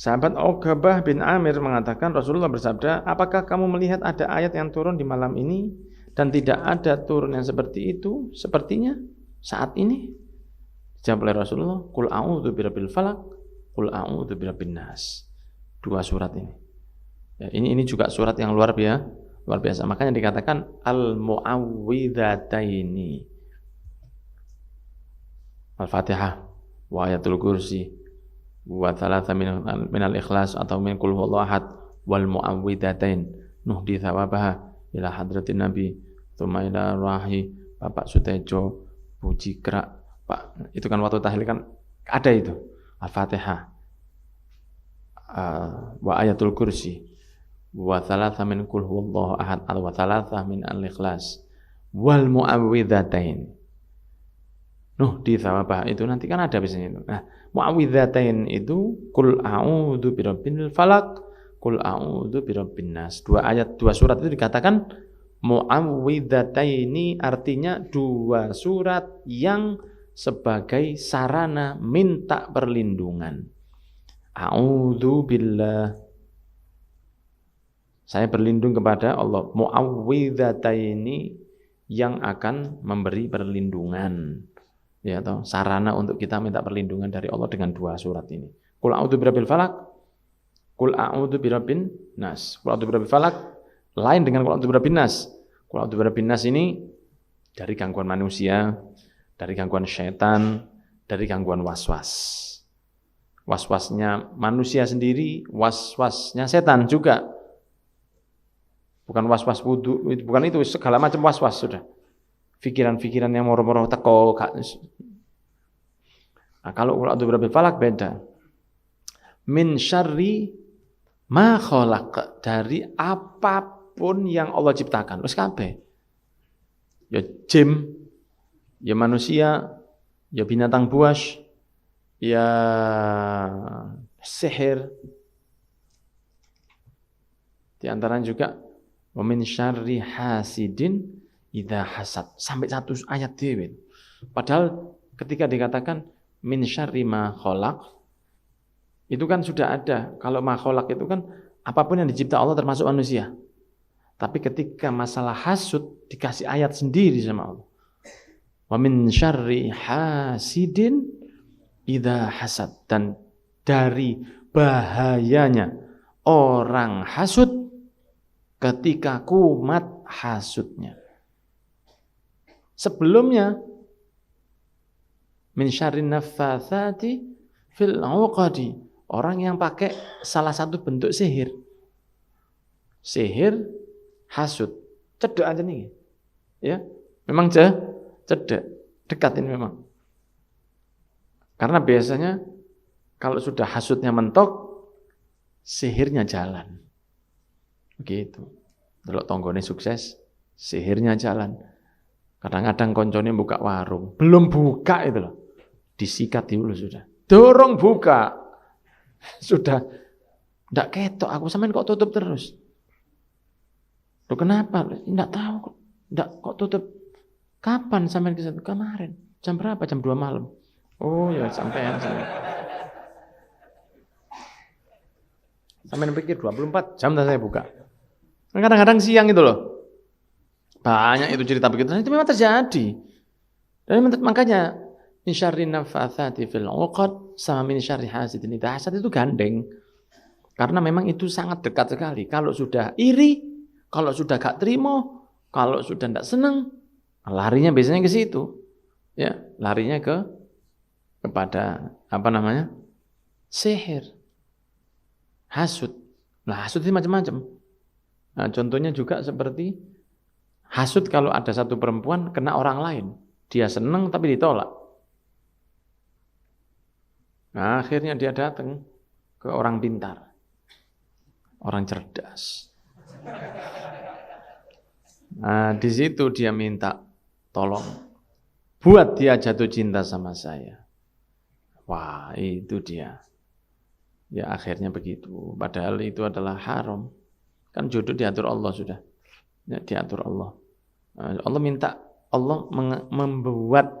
Sahabat Uqbah bin Amir mengatakan Rasulullah bersabda, apakah kamu melihat ada ayat yang turun di malam ini dan tidak ada turun yang seperti itu sepertinya saat ini? Jawab oleh Rasulullah, Qul a'udzu birabbil falaq, Qul a'udzu birabbin nas. Dua surat ini. Ya, ini juga surat yang luar biasa. Makanya dikatakan al-mu'awwidhataini. Al-Fatihah wa ayatul kursi wa thalatha minal ikhlas atau min qul huwallahu ahad wal mu'awwidhatain nuhdi thawabaha ila hadratin nabi tsumma ila rahi Bapak Sutejo Puji Gerak Pak, itu kan waktu tahlil kan ada itu Al-Fatihah wa ayatul kursi wa thalatha min qul huwallahu ahad atau wa thalatha min al-ikhlas wal mu'awwidhatain di thawabah itu nanti kan ada biasanya itu. Nah, mu'awwidhatain itu qul a'udzu birabbil falaq, qul a'udzu birabbin nas. Dua surat itu dikatakan mu'awwidhataini, artinya dua surat yang sebagai sarana minta perlindungan. A'udzu billah. Saya berlindung kepada Allah. Mu'awwidhataini yang akan memberi perlindungan. Ya, atau sarana untuk kita minta perlindungan dari Allah dengan dua surat ini. Qul a'udzu birabbil falaq, qul a'udzu birabbin nas. Qul a'udzu birabbil falaq lain dengan qul a'udzu birabbin nas. Qul a'udzu birabbin nas ini dari gangguan manusia, dari gangguan syaitan, dari gangguan waswas. Was-wasnya manusia sendiri, was-wasnya setan juga. Bukan was-was wudu, bukan itu, segala macam was-was sudah. Pikiran-pikiran yang moro-moro teko. Nah, kalau qul a'udzu birabbil falaq beda. Min syarri ma khalaq, dari apapun yang Allah ciptakan. Wis kabeh. Ya jin, ya manusia, ya binatang buas, ya sihir. Di antaranya juga wa min syarri hasidin idza hasad, sampai satu ayat dewe. Padahal ketika dikatakan min syarri ma khalaq itu kan sudah ada. Kalau ma khalaq itu kan apapun yang dicipta Allah termasuk manusia. Tapi ketika masalah hasud dikasih ayat sendiri sama Allah. Wa min syarri hasidin idza hasad, dan dari bahayanya orang hasud ketika kumat hasudnya. Sebelumnya min syarrin naffatsati fil 'uqadi, orang yang pakai salah satu bentuk sihir. Sihir hasud. Cedek aja nih. Ya, memang cedek. Dekat ini memang. Karena biasanya kalau sudah hasudnya mentok, sihirnya jalan. Begitu. Kalau tonggone sukses, sihirnya jalan. Kadang-kadang koncone buka warung, belum buka itu loh, disikat dulu sudah. Dorong buka, sudah ndak ketok. Aku sampean kok tutup terus? Loh kenapa? Ndak tahu kok. Ndak kok tutup. Kapan sampean ke situ? Kemarin. Jam berapa? Jam 2 malam. Oh ya sampean. Sampean pikir 24 jam saya buka. Kadang-kadang siang itu loh. Banyak itu cerita begitu. Itu memang terjadi. Dan makanya min syarri naffatsati fil 'uqad sama min syarri hasidin idza hasad itu gandeng. Karena memang itu sangat dekat sekali. Kalau sudah iri, kalau sudah gak terima, kalau sudah tidak senang, larinya biasanya ke situ. Ya, larinya kepada apa namanya? Sihir. Hasud. Nah, hasud itu macam-macam. Nah, contohnya juga seperti hasud kalau ada satu perempuan kena orang lain. Dia senang tapi ditolak. Nah, akhirnya dia datang ke orang pintar. Orang cerdas. Nah, di situ dia minta tolong. Buat dia jatuh cinta sama saya. Wah, itu dia. Ya akhirnya begitu. Padahal itu adalah haram. Kan jodoh diatur Allah sudah. Ya, diatur Allah. Allah minta, Allah membuat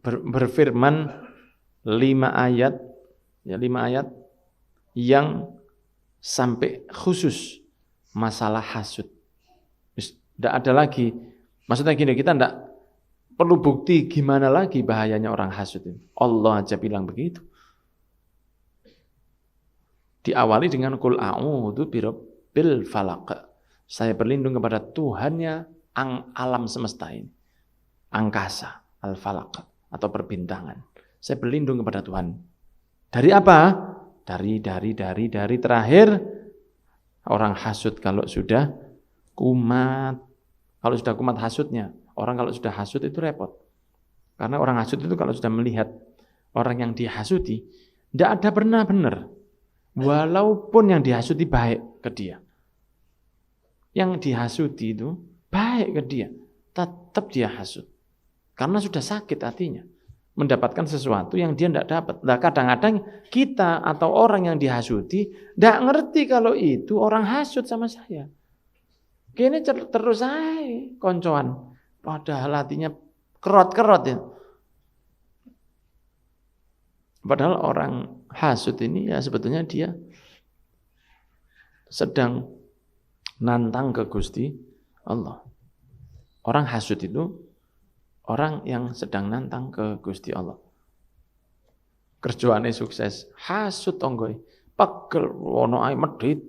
berfirman 5 ayat, ya 5 ayat yang sampai khusus masalah hasud. Tidak ada lagi, maksudnya gini, kita tidak perlu bukti gimana lagi bahayanya orang hasud ini. Allah aja bilang begitu. Diawali dengan qul a'udzu birabbil falaq. Saya berlindung kepada Tuhannya alam semesta ini. Angkasa, al-falaq atau perbintangan. Saya berlindung kepada Tuhan. Dari apa? Dari terakhir orang hasud kalau sudah kumat. Kalau sudah kumat hasudnya, orang kalau sudah hasud itu repot. Karena orang hasud itu kalau sudah melihat orang yang dihasuti, tidak ada pernah benar. Walaupun yang dihasuti baik ke dia. Yang dihasuti itu baik ke dia, tetap dia hasud. Karena sudah sakit hatinya. Mendapatkan sesuatu yang dia tidak dapat. Nah, kadang-kadang kita atau orang yang dihasuti tidak ngerti kalau itu orang hasud sama saya. Kini terus saya koncoan. Padahal hatinya kerot-kerot ya. Padahal orang hasud ini ya sebetulnya dia sedang nantang ke Gusti Allah. Orang hasud itu orang yang sedang nantang ke Gusti Allah. Kerjaannya sukses, hasud tonggoi, pegel, wono ae medhit.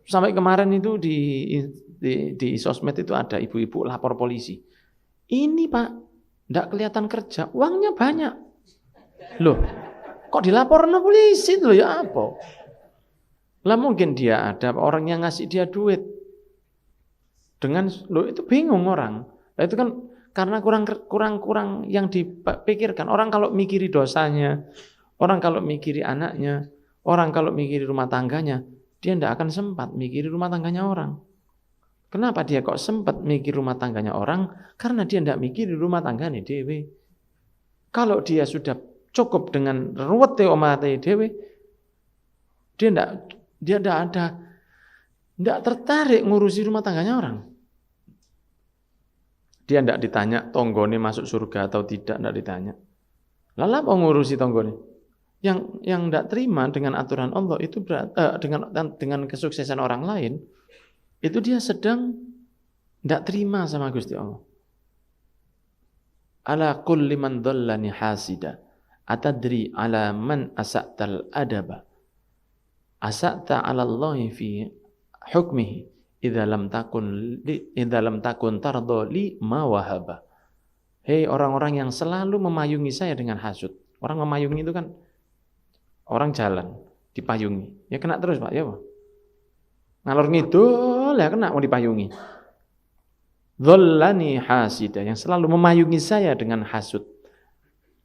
Sampai kemarin itu di sosmed itu ada ibu-ibu lapor polisi. Ini Pak, enggak kelihatan kerja, uangnya banyak. Loh, kok dilaporkan polisi loh ya apa? Lah mungkin dia ada orang yang ngasih dia duit. Loh itu bingung orang. Nah, itu kan karena kurang yang dipikirkan. Orang kalau mikiri dosanya, orang kalau mikiri anaknya, orang kalau mikiri rumah tangganya, dia tidak akan sempat mikiri rumah tangganya orang. Kenapa dia kok sempat mikir rumah tangganya orang? Karena dia tidak mikiri rumah tangganya dewe. Kalau dia sudah cukup dengan ruwete omate dewe, dia tidak tertarik ngurusi rumah tangganya orang. Dia tidak ditanya tonggone masuk surga atau tidak ditanya. Lalu apa ngurusi tonggone? Yang tidak terima dengan aturan Allah itu dengan kesuksesan orang lain, itu dia sedang tidak terima sama Gusti Allah. Ala kulli man dhallani hasida atadri ala man asa'tal adaba asa'ta ala Allahi fi hukmihi idza lam takun tardo li ma wahaba. Hei orang-orang yang selalu memayungi saya dengan hasud. Orang memayungi itu kan orang jalan dipayungi. Ya kena terus Pak, ya Pak. Ngalor ngidul ya kena mau dipayungi. Dhallani hasida, yang selalu memayungi saya dengan hasud.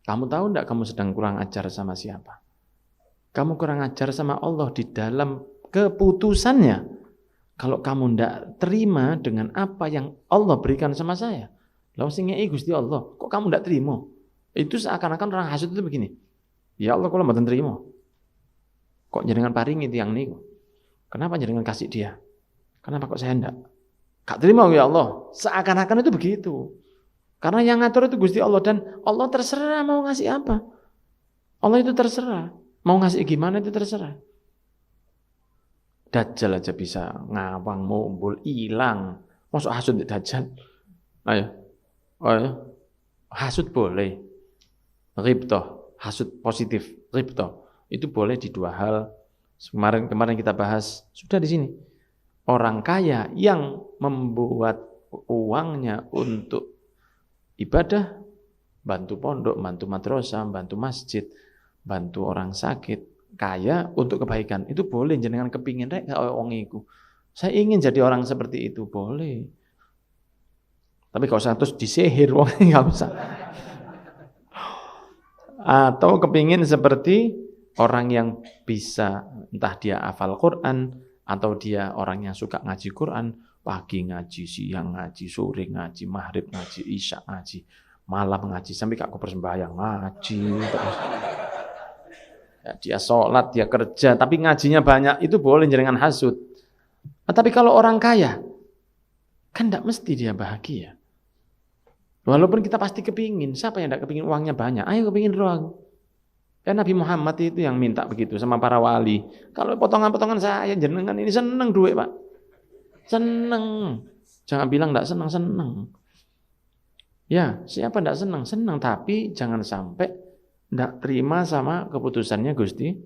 Kamu tahu enggak kamu sedang kurang ajar sama siapa? Kamu kurang ajar sama Allah di dalam keputusannya. Kalau kamu tidak terima dengan apa yang Allah berikan sama saya, lalu sing ngei Gusti Allah, kok kamu tidak terima? Itu seakan-akan orang hasud itu begini. Ya Allah, kalau mboten terima. Kok jenengan paringi tiyang niku? Kenapa jenengan kasih dia? Kenapa kok saya enggak? Gak terima ya Allah. Seakan-akan itu begitu. Karena yang ngatur itu Gusti Allah dan Allah terserah mau ngasih apa. Allah itu terserah. Mau ngasih gimana itu terserah. Dajjal aja bisa ngawang, mumbul, hilang. Masuk hasud di Dajjal. Ayo. Hasud boleh. Ghibthah, hasud positif, ghibthah. Itu boleh di dua hal. Kemarin kita bahas, sudah di sini. Orang kaya yang membuat uangnya untuk ibadah, bantu pondok, bantu madrasah, bantu masjid, bantu orang sakit, kaya untuk kebaikan, itu boleh. Jenengan kepingin rek wong iku. Saya ingin jadi orang seperti itu, boleh. Tapi kalau usah terus disihir wong enggak usah. Atau kepingin seperti orang yang bisa, entah dia hafal Quran atau dia orang yang suka ngaji Quran, pagi ngaji, siang ngaji, sore ngaji, maghrib ngaji, isya ngaji, malam ngaji, sampai kak bersembahyang ngaji terus. Ya, dia sholat, dia kerja, tapi ngajinya banyak, itu boleh jenengan hasud. Nah, tapi kalau orang kaya, kan tidak mesti dia bahagia. Walaupun kita pasti kepingin, siapa yang tidak kepingin uangnya banyak? Ayo kepingin doang. Kan Nabi Muhammad itu yang minta begitu sama para wali. Kalau potongan-potongan saya jenengan ini seneng duit, Pak. Seneng. Jangan bilang enggak seneng, seneng. Ya, siapa enggak seneng? Seneng, tapi jangan sampai enggak terima sama keputusannya Gusti.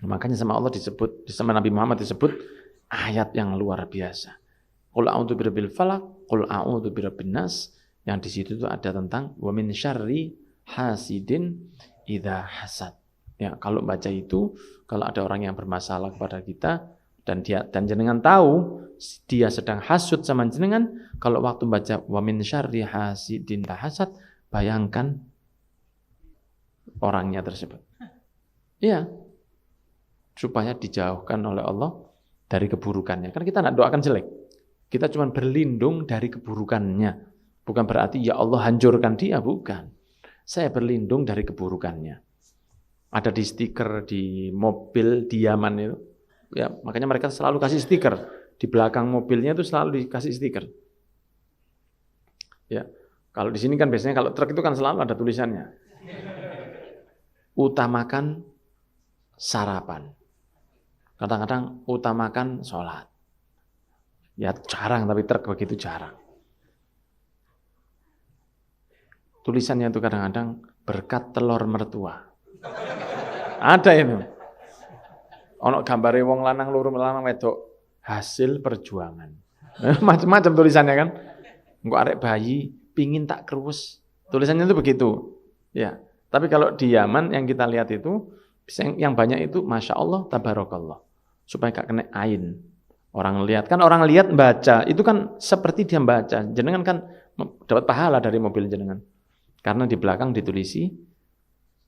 Makanya sama Allah disebut, sama Nabi Muhammad disebut ayat yang luar biasa. Qul a'udzu birabbil falaq, qul a'udzu birabbin nas. Yang di situ itu ada tentang wa min syarri hasidin idza hasad. Ya, kalau baca itu, kalau ada orang yang bermasalah kepada kita dan jenengan tahu dia sedang hasud sama jenengan, kalau waktu baca wa min syarri hasidin idza hasad, bayangkan orangnya tersebut. Iya. Supaya dijauhkan oleh Allah dari keburukannya. Kan kita enggak doakan jelek. Kita cuma berlindung dari keburukannya. Bukan berarti ya Allah hancurkan dia, bukan. Saya berlindung dari keburukannya. Ada di stiker di mobil di Yaman itu. Ya, makanya mereka selalu kasih stiker. Di belakang mobilnya itu selalu dikasih stiker. Ya. Kalau di sini kan biasanya kalau truk itu kan selalu ada tulisannya. Utamakan sarapan. Kadang-kadang utamakan sholat. Ya jarang, tapi truk begitu jarang. Tulisannya itu kadang-kadang berkat telur mertua. Ada itu. Ono gambare wong lanang loro lanang wedok hasil perjuangan. Macam-macam tulisannya kan. Engko arek bayi pingin tak kerus. Tulisannya itu begitu. Ya. Tapi kalau di Yaman yang kita lihat itu yang banyak itu Masya Allah, Tabarakallah. Supaya gak kena ain. Orang lihat baca, itu kan seperti dia baca. Jenengan kan dapat pahala dari mobil jenengan. Karena di belakang ditulisi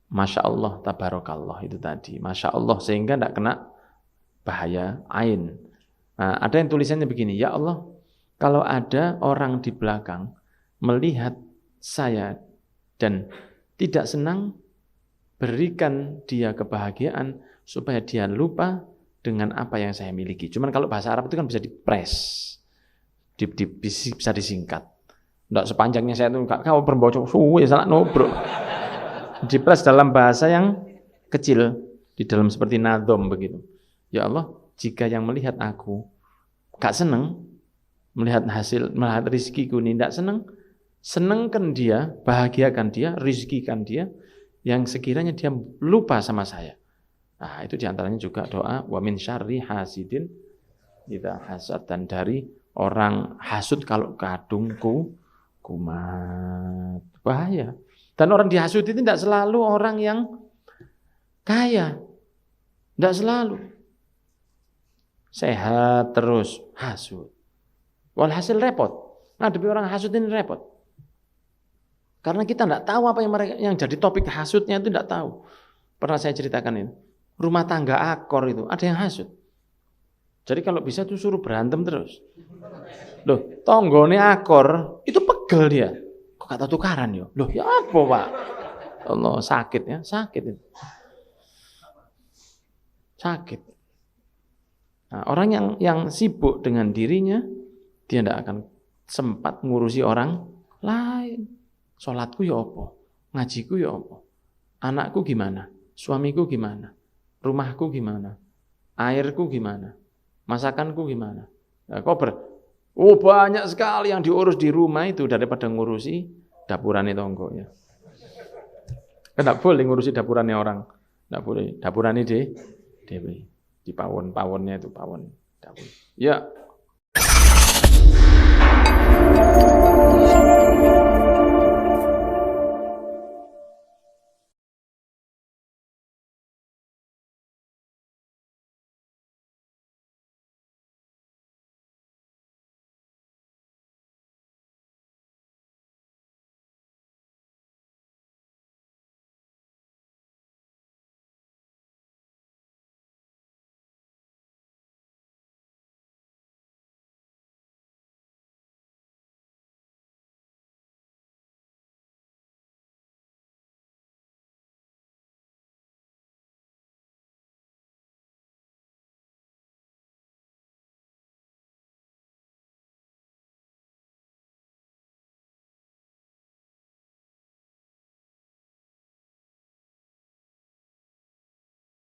Masya Allah, Tabarakallah itu tadi. Masya Allah, sehingga tidak kena bahaya ain. Nah, ada yang tulisannya begini, ya Allah, kalau ada orang di belakang melihat saya dan tidak senang, berikan dia kebahagiaan supaya dia lupa dengan apa yang saya miliki. Cuman kalau bahasa Arab itu kan bisa dipres, bisa disingkat. Tidak sepanjangnya saya itu kau berbocok suwe salah nobro. Dipres dalam bahasa yang kecil, di dalam seperti nadom begitu. Ya Allah, jika yang melihat aku gak senang, melihat rizkiku ini tidak senang, senangkan dia, bahagiakan dia, rizkikan dia, yang sekiranya dia lupa sama saya. Nah, itu diantaranya juga doa wa min syarri hasidin idza hasad, dan dari orang hasud kalau kadungku kumat. Bahaya. Dan orang dihasud itu tidak selalu orang yang kaya. Tidak selalu. Sehat terus hasud. Walhasil repot. Ngadepi orang hasud ini repot. Karena kita tidak tahu apa yang jadi topik hasudnya itu tidak tahu. Pernah saya ceritakan ini. Rumah tangga akor itu ada yang hasud. Jadi kalau bisa tuh suruh berantem terus. Loh, tonggone akor itu pegel dia. Kok kata tukaran yo? Loh, ya apa, Pak? Allah, sakit ya, sakit itu. Sakit. Nah, orang yang sibuk dengan dirinya, dia tidak akan sempat ngurusi orang lain. Sholatku ya apa? Ngajiku ya apa? Anakku gimana? Suamiku gimana? Rumahku gimana? Airku gimana? Masakanku gimana? Nah, banyak sekali yang diurus di rumah itu daripada ngurusi dapurannya tonggonya. Tidak boleh ngurusi dapurannya orang. Tidak boleh. Dapurannya di pawon-pawonnya itu pawon. Tidak boleh. Ya.